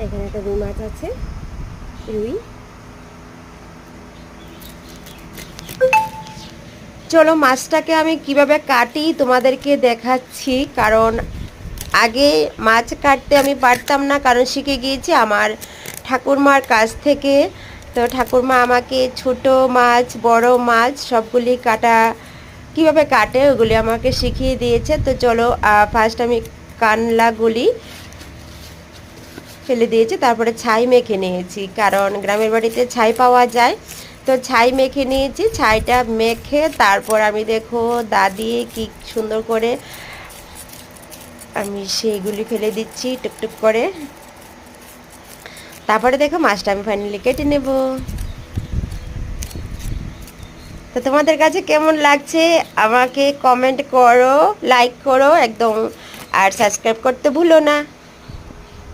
এখানে একটা রুই মাছ আছে, রুই। চলো মাছটাকে আমি কিভাবে কাটি তোমাদেরকে দেখাচ্ছি, কারণ আগে মাছ কাটতে আমি পারতাম না, কারণ শিখে গিয়েছি আমার ঠাকুরমার কাছ থেকে। তো ঠাকুরমা আমাকে ছোট মাছ বড় মাছ সবগুলি কাটা কিভাবে কাটে ওগুলি আমাকে শিখিয়ে দিয়েছে। তো চলো ফার্স্ট আমি কানলাগুলি ফেলে দিয়েছি, তারপরে ছাই মেখে নিয়েছি, কারণ গ্রামের বাড়িতে ছাই পাওয়া যায়। তো ছাই মেখে নিয়েছি, ছাইটা মেখে তারপর আমি দেখো দা দিয়ে কি সুন্দর করে আমি সেইগুলি ফেলে দিচ্ছি টুকটুক করে। তারপরে দেখো মাছটা আমি ফাইনালি কেটে নেব। তো তোমাদের কাছে কেমন লাগছে আমাকে কমেন্ট করো, লাইক করো একদম, আর সাবস্ক্রাইব করতে ভুলো না।